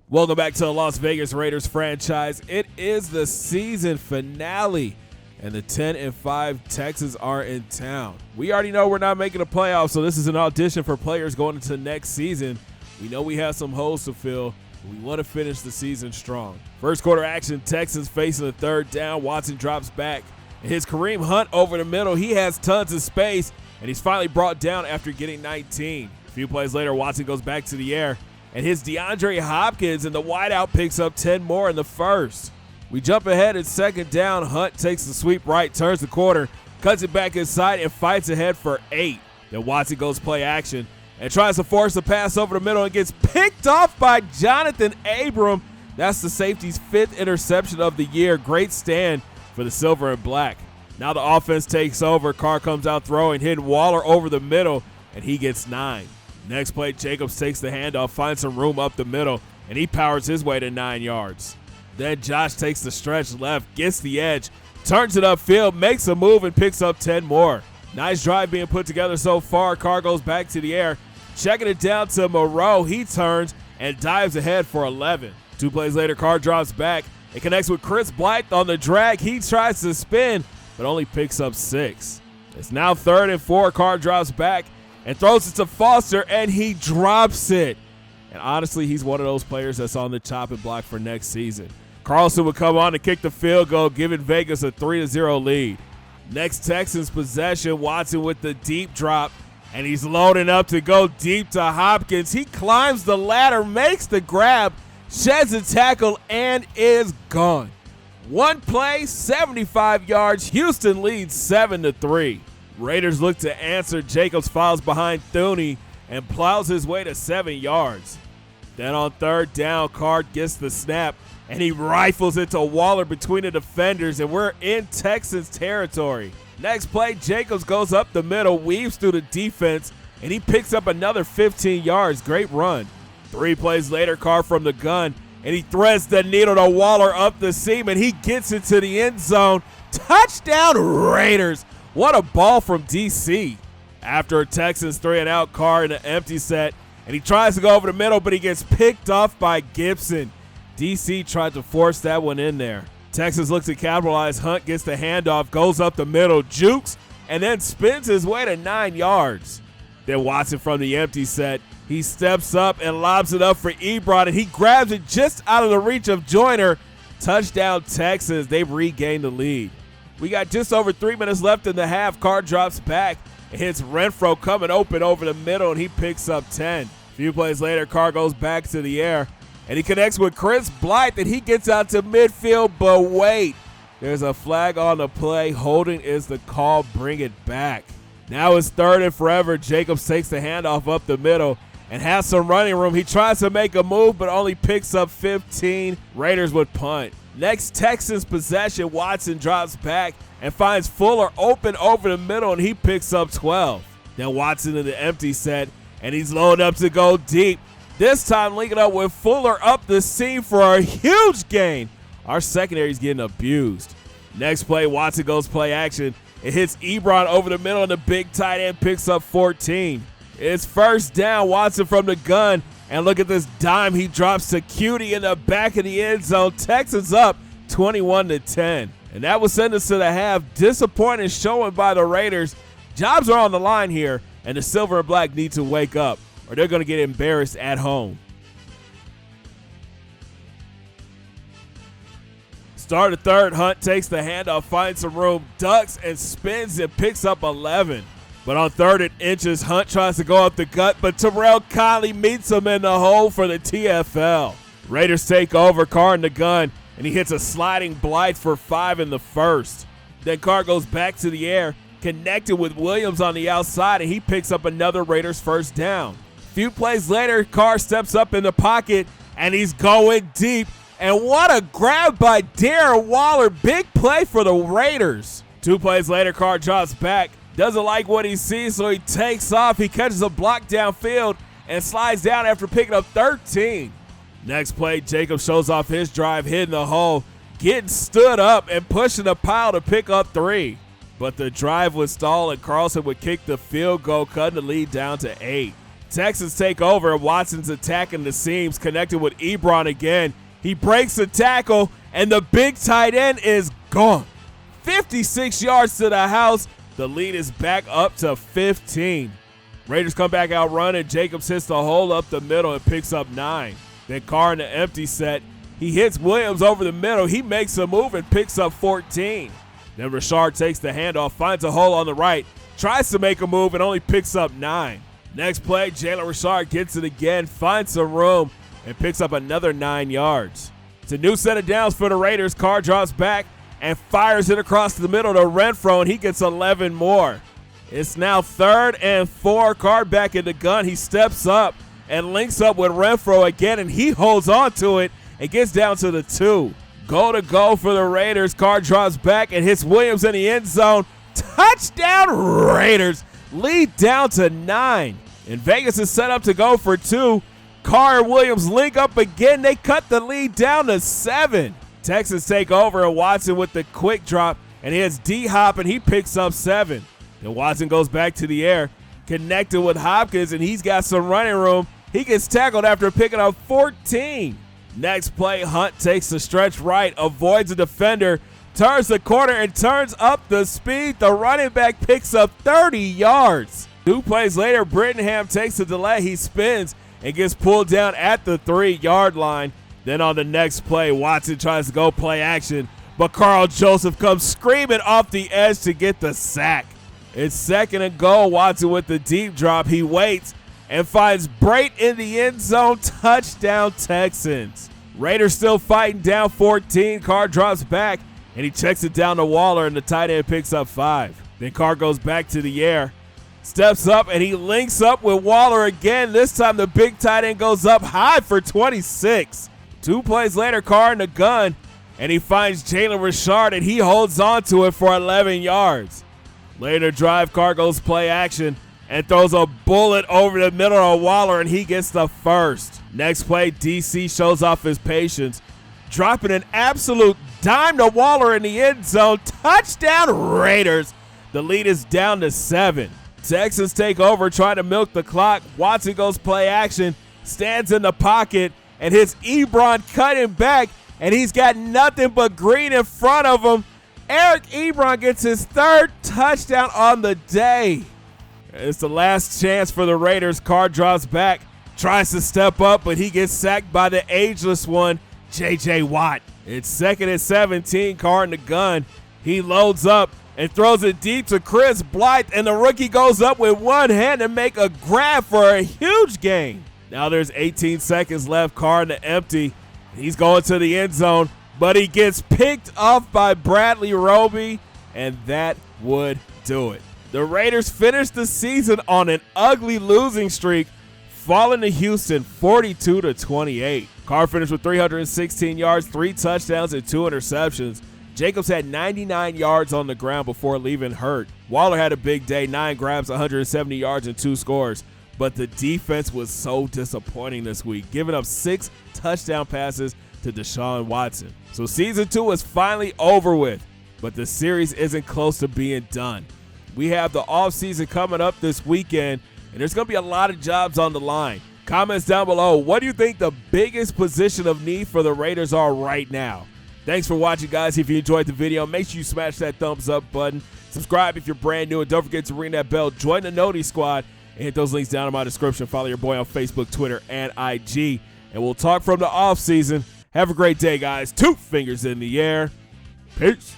Welcome back to the Las Vegas Raiders franchise. It is the season finale, and the 10-5 Texans are in town. We already know we're not making the playoffs, so this is an audition for players going into next season. We know we have some holes to fill, but we want to finish the season strong. First quarter action, Texans facing a third down. Watson drops back and hits Kareem Hunt over the middle. He has tons of space, and he's finally brought down after getting 19. A few plays later, Watson goes back to the air and hits DeAndre Hopkins, and the wideout picks up 10 more in the first. We jump ahead at second down. Hunt takes the sweep right, turns the corner, cuts it back inside, and fights ahead for 8. Then Watson goes play action and tries to force the pass over the middle and gets picked off by Jonathan Abram. That's the safety's 5th interception of the year. Great stand for the silver and black. Now the offense takes over. Carr comes out throwing, hitting Waller over the middle, and he gets 9. Next play, Jacobs takes the handoff, finds some room up the middle, and he powers his way to 9 yards. Then Josh takes the stretch left, gets the edge, turns it upfield, makes a move, and picks up 10 more. Nice drive being put together so far. Carr goes back to the air, checking it down to Moreau. He turns and dives ahead for 11. 2 plays later, Carr drops back and connects with Chris Blythe on the drag. He tries to spin, but only picks up 6. It's now 3rd and 4. Carr drops back and throws it to Foster, and he drops it. And honestly, he's one of those players that's on the chopping block for next season. Carlson would come on to kick the field goal, giving Vegas a 3-0 lead. Next Texans possession, Watson with the deep drop, and he's loading up to go deep to Hopkins. He climbs the ladder, makes the grab, sheds a tackle, and is gone. One play, 75 yards. Houston leads 7-3. Raiders look to answer. Jacobs files behind Thuney and plows his way to 7 yards. Then on third down, Carr gets the snap, and he rifles it to Waller between the defenders, and we're in Texans territory. Next play, Jacobs goes up the middle, weaves through the defense, and he picks up another 15 yards. Great run. 3 plays later, Carr from the gun, and he threads the needle to Waller up the seam, and he gets into the end zone. Touchdown, Raiders. What a ball from DC. After a Texans 3-and-out, Carr in an empty set, and he tries to go over the middle, but he gets picked off by Gibson. DC tried to force that one in there. Texans looks to capitalize. Hunt gets the handoff, goes up the middle, jukes, and then spins his way to 9 yards. Then Watson from the empty set. He steps up and lobs it up for Ebron, and he grabs it just out of the reach of Joyner. Touchdown Texans. They've regained the lead. We got just over 3 minutes left in the half. Carr drops back and hits Renfro coming open over the middle, and he picks up 10. A few plays later, Carr goes back to the air, and he connects with Chris Blythe, and he gets out to midfield, but wait. There's a flag on the play. Holding is the call. Bring it back. Now it's 3rd and forever. Jacobs takes the handoff up the middle and has some running room. He tries to make a move, but only picks up 15. Raiders would punt. Next Texans possession, Watson drops back and finds Fuller open over the middle, and he picks up 12. Then Watson in the empty set, and he's loaded up to go deep. This time linking up with Fuller up the seam for a huge gain. Our secondary's getting abused. Next play, Watson goes play action. It hits Ebron over the middle, and the big tight end picks up 14. It's first down. Watson from the gun. And look at this dime he drops to Cutie in the back of the end zone. Texans up 21-10. And that will send us to the half. Disappointing showing by the Raiders. Jobs are on the line here, and the silver and black need to wake up, or they're going to get embarrassed at home. Start of third, Hunt takes the handoff, finds some room, ducks and spins and picks up 11. But on 3rd and inches, Hunt tries to go up the gut, but Terrell Conley meets him in the hole for the TFL. Raiders take over. Carr in the gun, and he hits a sliding Blythe for 5 in the first. Then Carr goes back to the air, connected with Williams on the outside, and he picks up another Raiders first down. A few plays later, Carr steps up in the pocket, and he's going deep. And what a grab by Darren Waller. Big play for the Raiders. 2 plays later, Carr drops back. Doesn't like what he sees, so he takes off. He catches a block downfield and slides down after picking up 13. Next play, Jacob shows off his drive, hitting the hole, getting stood up and pushing a pile to pick up 3. But the drive would stall, and Carlson would kick the field goal, cutting the lead down to 8. Texans take over. Watson's attacking the seams, connected with Ebron again. He breaks the tackle, and the big tight end is gone. 56 yards to the house. The lead is back up to 15. Raiders come back out running. Jacobs hits the hole up the middle and picks up 9. Then Carr in the empty set. He hits Williams over the middle. He makes a move and picks up 14. Then Richard takes the handoff, finds a hole on the right, tries to make a move and only picks up 9. Next play, Jalen Richard gets it again, finds some room, and picks up another 9 yards. It's a new set of downs for the Raiders. Carr drops back and fires it across the middle to Renfro, and he gets 11 more. It's now 3rd and 4. Carr back in the gun. He steps up and links up with Renfro again, and he holds on to it and gets down to the 2. Goal to go for the Raiders. Carr drops back and hits Williams in the end zone. Touchdown Raiders. Lead down to 9. And Vegas is set up to go for 2. Carr and Williams link up again. They cut the lead down to 7. Texans take over, and Watson with the quick drop, and he hits D-Hop, and he picks up 7. Then Watson goes back to the air, connected with Hopkins, and he's got some running room. He gets tackled after picking up 14. Next play, Hunt takes the stretch right, avoids a defender, turns the corner, and turns up the speed. The running back picks up 30 yards. 2 plays later, Brittingham takes the delay. He spins and gets pulled down at the 3-yard line. Then on the next play, Watson tries to go play action, but Carl Joseph comes screaming off the edge to get the sack. It's 2nd and goal. Watson with the deep drop. He waits and finds Brait in the end zone. Touchdown Texans. Raiders still fighting, down 14. Carr drops back, and he checks it down to Waller, and the tight end picks up 5. Then Carr goes back to the air, steps up, and he links up with Waller again. This time the big tight end goes up high for 26. 2 plays later, Carr in the gun, and he finds Jalen Richard, and he holds on to it for 11 yards. Later drive, Carr goes play action and throws a bullet over the middle of Waller, and he gets the 1st. Next play, DC shows off his patience, dropping an absolute dime to Waller in the end zone. Touchdown Raiders. The lead is down to 7. Texans take over, trying to milk the clock. Watson goes play action, stands in the pocket, and hits Ebron cutting back, and he's got nothing but green in front of him. Eric Ebron gets his 3rd touchdown on the day. It's the last chance for the Raiders. Carr drops back, tries to step up, but he gets sacked by the ageless one, J.J. Watt. It's 2nd and 17. Carr in the gun. He loads up and throws it deep to Chris Blythe, and the rookie goes up with one hand to make a grab for a huge gain. Now there's 18 seconds left. Carr in the empty. He's going to the end zone, but he gets picked off by Bradley Roby, and that would do it. The Raiders finished the season on an ugly losing streak, falling to Houston 42-28. Carr finished with 316 yards, 3 touchdowns, and 2 interceptions. Jacobs had 99 yards on the ground before leaving hurt. Waller had a big day, 9 grabs, 170 yards, and 2 scores. But the defense was so disappointing this week, giving up 6 touchdown passes to Deshaun Watson. So season 2 is finally over with, but the series isn't close to being done. We have the offseason coming up this weekend, and there's going to be a lot of jobs on the line. Comments down below. What do you think the biggest position of need for the Raiders are right now? Thanks for watching, guys. If you enjoyed the video, make sure you smash that thumbs up button. Subscribe if you're brand new, and don't forget to ring that bell. Join the Noti Squad, and hit those links down in my description. Follow your boy on Facebook, Twitter, and IG. And we'll talk from the offseason. Have a great day, guys. 2 fingers in the air. Peace.